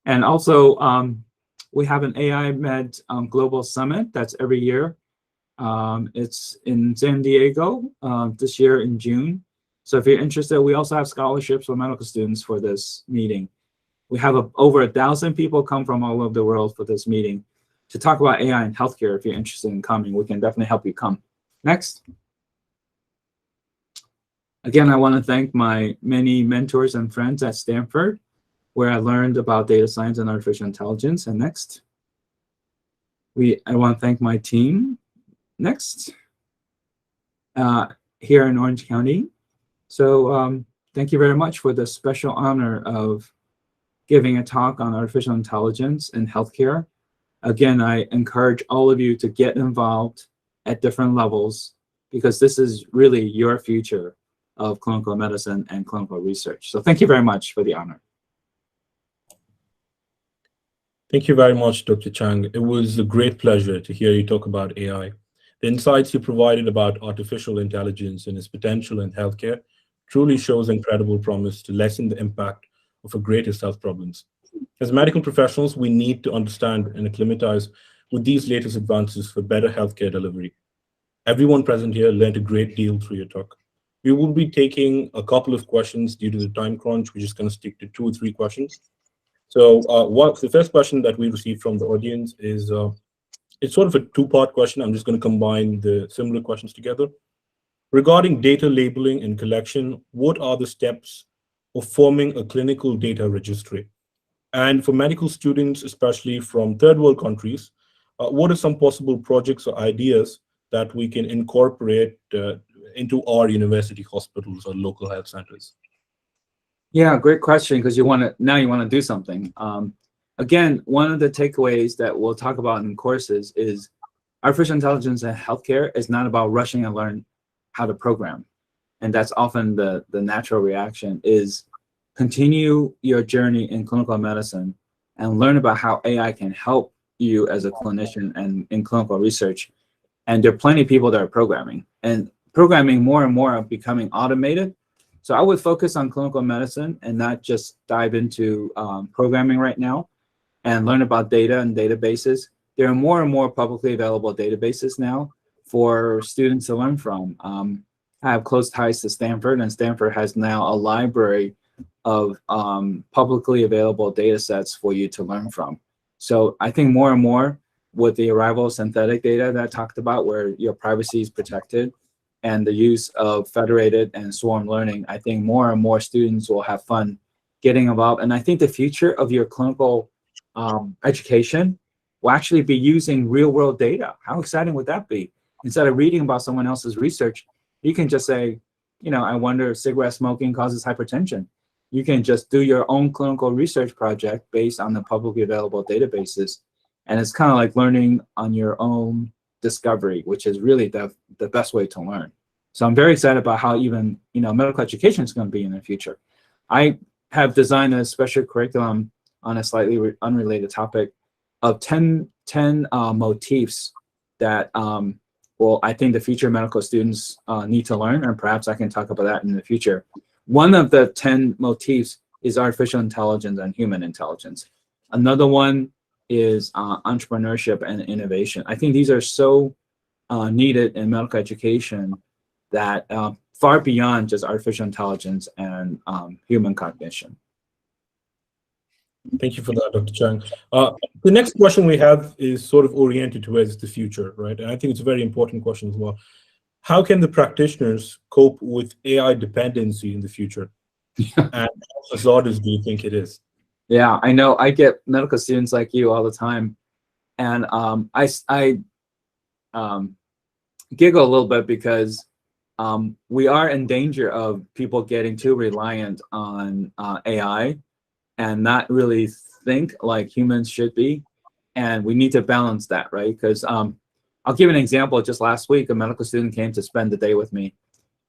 And also, we have an AI Med Global Summit that's every year. It's in San Diego this year in June. So if you're interested, we also have scholarships for medical students for this meeting. We have over 1,000 people come from all over the world for this meeting to talk about AI in healthcare. If you're interested in coming, we can definitely help you come. Next. Again, I want to thank my many mentors and friends at Stanford, where I learned about data science and artificial intelligence. And next. I want to thank my team. Next. Here in Orange County. So thank you very much for the special honor of giving a talk on artificial intelligence in healthcare. Again, I encourage all of you to get involved at different levels, because this is really your future of clinical medicine and clinical research. So thank you very much for the honor. Thank you very much, Dr. Chang. It was a great pleasure to hear you talk about AI. The insights you provided about artificial intelligence and its potential in healthcare truly shows incredible promise to lessen the impact of our greatest health problems. As medical professionals, we need to understand and acclimatize with these latest advances for better healthcare delivery. Everyone present here learned a great deal through your talk. We will be taking a couple of questions due to the time crunch. We're just going to stick to 2 or 3 questions. So the first question that we received from the audience is, it's sort of a 2-part question. I'm just going to combine the similar questions together. Regarding data labeling and collection, what are the steps of forming a clinical data registry? And for medical students, especially from third world countries, what are some possible projects or ideas that we can incorporate into our university hospitals or local health centers? Yeah, great question, because you want to do something. Again, one of the takeaways that we'll talk about in courses is artificial intelligence in healthcare is not about rushing and learn how to program. And that's often the natural reaction is continue your journey in clinical medicine and learn about how AI can help you as a clinician and in clinical research. And there are plenty of people that are programming, and programming more and more are becoming automated. So I would focus on clinical medicine and not just dive into programming right now and learn about data and databases. There are more and more publicly available databases now for students to learn from. I have close ties to Stanford, and Stanford has now a library of publicly available data sets for you to learn from. So I think more and more with the arrival of synthetic data that I talked about, where your privacy is protected, and the use of federated and swarm learning, I think more and more students will have fun getting involved. And I think the future of your clinical education will actually be using real world data. How exciting would that be? Instead of reading about someone else's research, you can just say, I wonder if cigarette smoking causes hypertension. You can just do your own clinical research project based on the publicly available databases. And it's kind of like learning on your own discovery, which is really the best way to learn. So I'm very excited about how even, medical education is going to be in the future. I have designed a special curriculum on a slightly unrelated topic of 10 motifs that I think the future medical students need to learn, and perhaps I can talk about that in the future. One of the 10 motifs is artificial intelligence and human intelligence. Another one is entrepreneurship and innovation. I think these are so needed in medical education that far beyond just artificial intelligence and human cognition. Thank you for that, Dr. Chang. The next question we have is sort of oriented towards the future, right? And I think it's a very important question as well. How can the practitioners cope with AI dependency in the future? And how hazardous do you think it is? Yeah, I know. I get medical students like you all the time, and I giggle a little bit because we are in danger of people getting too reliant on AI and not really think like humans should be, and we need to balance that, right? Because I'll give an example. Just last week, a medical student came to spend the day with me,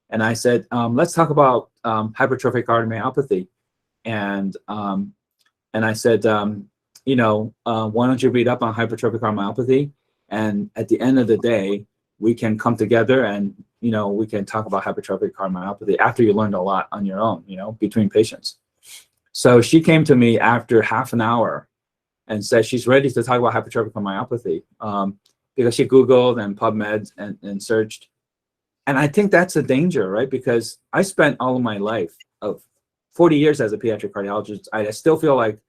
and I said, let's talk about hypertrophic cardiomyopathy. And I said, why don't you read up on hypertrophic cardiomyopathy? And at the end of the day, we can come together and, we can talk about hypertrophic cardiomyopathy after you learned a lot on your own, between patients. So she came to me after half an hour and said she's ready to talk about hypertrophic cardiomyopathy because she Googled and PubMed and searched. And I think that's a danger, right? Because I spent all of my life of 40 years as a pediatric cardiologist. I still feel like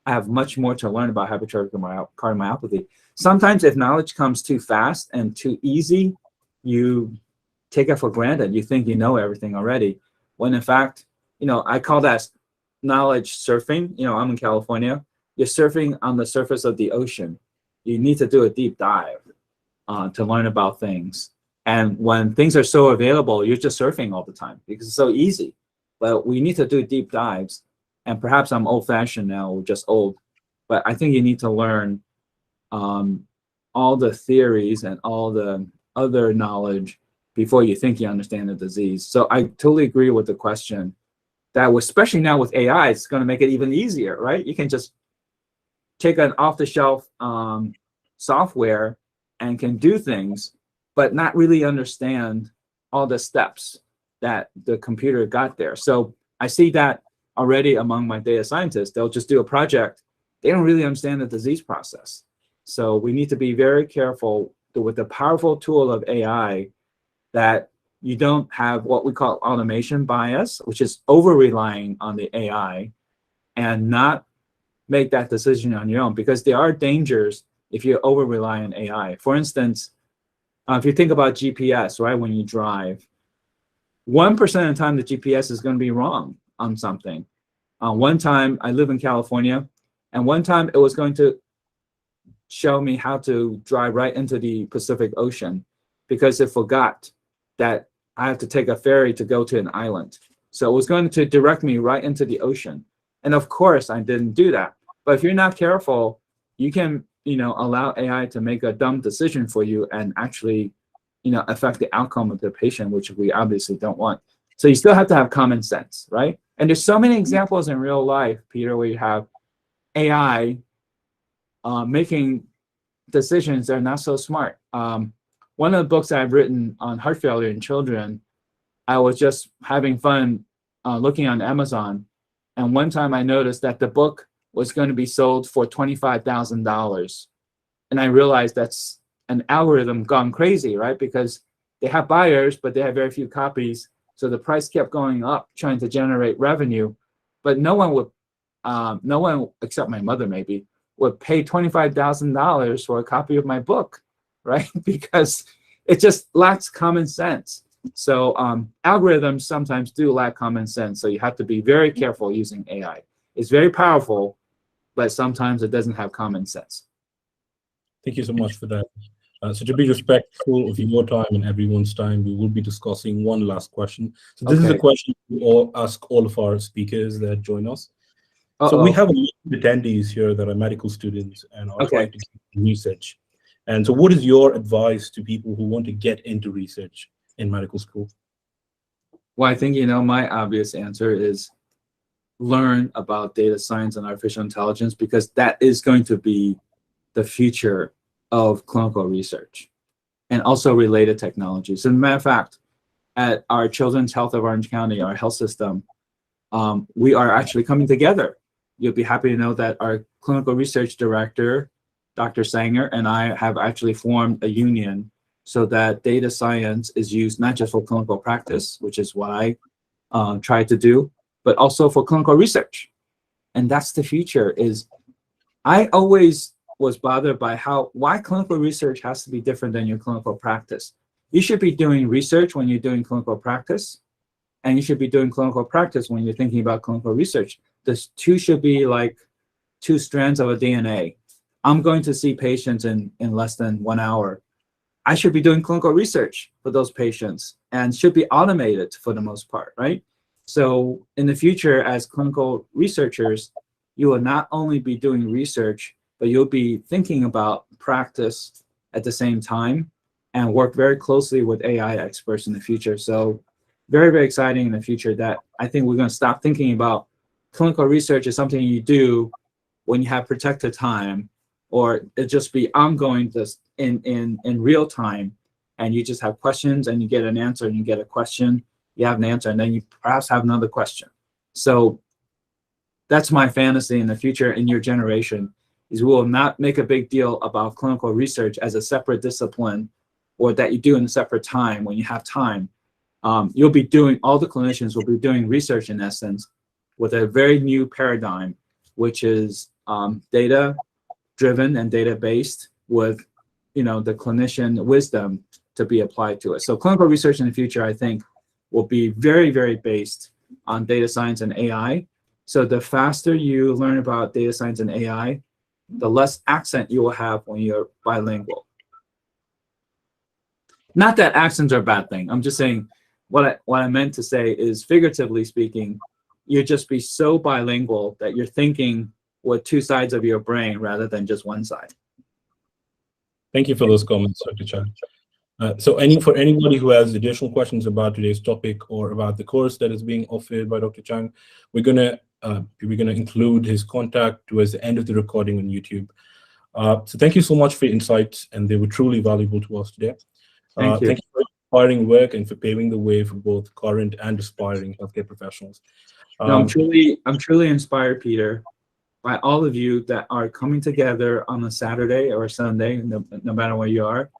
I have much more to learn about hypertrophic cardiomyopathy. Sometimes if knowledge comes too fast and too easy, you take it for granted. You think you know everything already, when in fact, I call that knowledge surfing. I'm in California. You're surfing on the surface of the ocean. You need to do a deep dive to learn about things. And when things are so available, you're just surfing all the time because it's so easy. But we need to do deep dives. And perhaps I'm old-fashioned now, or just old, but I think you need to learn all the theories and all the other knowledge before you think you understand the disease. So I totally agree with the question that, especially now with AI, it's going to make it even easier, right? You can just take an off-the-shelf software and can do things, but not really understand all the steps that the computer got there. So I see that already among my data scientists. They'll just do a project. They don't really understand the disease process. So we need to be very careful with the powerful tool of AI that you don't have what we call automation bias, which is over-relying on the AI and not make that decision on your own, because there are dangers if you over-rely on AI. For instance, if you think about GPS, right, when you drive, 1% of the time the GPS is going to be wrong on something. One time, I live in California, and one time it was going to show me how to drive right into the Pacific Ocean because it forgot that I have to take a ferry to go to an island. So it was going to direct me right into the ocean. And of course, I didn't do that. But if you're not careful, you can, allow AI to make a dumb decision for you and actually, affect the outcome of the patient, which we obviously don't want. So you still have to have common sense, right? And there's so many examples in real life, Peter, where you have AI making decisions that are not so smart. One of the books I've written on heart failure in children, I was just having fun looking on Amazon. And one time I noticed that the book was going to be sold for $25,000. And I realized that's an algorithm gone crazy, right? Because they have buyers, but they have very few copies. So the price kept going up, trying to generate revenue. But no one except my mother maybe, would pay $25,000 for a copy of my book, right? Because it just lacks common sense. So algorithms sometimes do lack common sense. So you have to be very careful using AI. It's very powerful, but sometimes it doesn't have common sense. Thank you so much for that. So to be respectful of your time and everyone's time, we will be discussing one last question. So this is a question we all ask all of our speakers that join us. So we have a lot of attendees here that are medical students and are trying to get into research. And so what is your advice to people who want to get into research in medical school? Well, I think, my obvious answer is learn about data science and artificial intelligence, because that is going to be the future of clinical research and also related technologies. As a matter of fact, at our Children's Health of Orange County, our health system, we are actually coming together. You'll be happy to know that our clinical research director, Dr. Sanger, and I have actually formed a union so that data science is used not just for clinical practice, which is what I try to do, but also for clinical research. And that's the future. Is I always was bothered by why clinical research has to be different than your clinical practice. You should be doing research when you're doing clinical practice, and you should be doing clinical practice when you're thinking about clinical research. The two should be like two strands of a DNA. I'm going to see patients in less than 1 hour. I should be doing clinical research for those patients and should be automated for the most part, right? So in the future, as clinical researchers, you will not only be doing research, but you'll be thinking about practice at the same time and work very closely with AI experts in the future. So very, very exciting in the future that I think we're going to stop thinking about clinical research as something you do when you have protected time, or it just be ongoing just in real time, and you just have questions and you get an answer, and you get a question, you have an answer, and then you perhaps have another question. So that's my fantasy in the future in your generation, is we will not make a big deal about clinical research as a separate discipline, or that you do in a separate time when you have time. You'll be doing, all the clinicians will be doing research in essence with a very new paradigm, which is data-driven and data-based with, the clinician wisdom to be applied to it. So clinical research in the future, I think, will be very, very based on data science and AI. So the faster you learn about data science and AI, the less accent you will have when you're bilingual. Not that accents are a bad thing. I'm just saying what I meant to say is, figuratively speaking, you'll just be so bilingual that you're thinking with two sides of your brain rather than just one side. Thank you for those comments, Dr. Chang. So for anybody who has additional questions about today's topic or about the course that is being offered by Dr. Chang, we're gonna include his contact towards the end of the recording on YouTube. So thank you so much for your insights, and they were truly valuable to us today. Thank you. Thank you for your inspiring work and for paving the way for both current and aspiring healthcare professionals. No, I'm truly inspired, Peter, by all of you that are coming together on a Saturday or a Sunday, no matter where you are.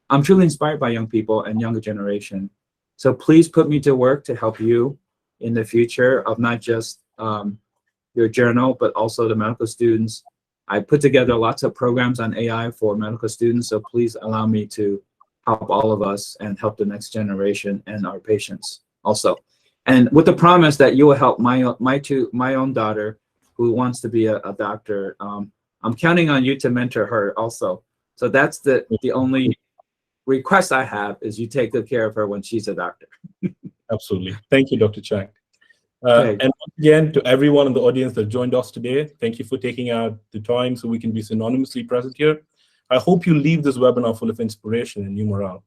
I'm truly inspired by young people and younger generation. So please put me to work to help you in the future of not just your journal, but also the medical students. I put together lots of programs on AI for medical students, so please allow me to help all of us and help the next generation and our patients also. And with the promise that you will help my own daughter who wants to be a doctor. I'm counting on you to mentor her also. So that's the only request I have, is you take good care of her when she's a doctor. Absolutely. Thank you, Dr. Chang. Okay. And once again, to everyone in the audience that joined us today, thank you for taking out the time so we can be synonymously present here. I hope you leave this webinar full of inspiration and new morale.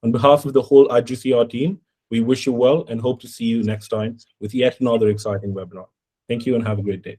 On behalf of the whole IGCR team, we wish you well and hope to see you next time with yet another exciting webinar. Thank you and have a great day.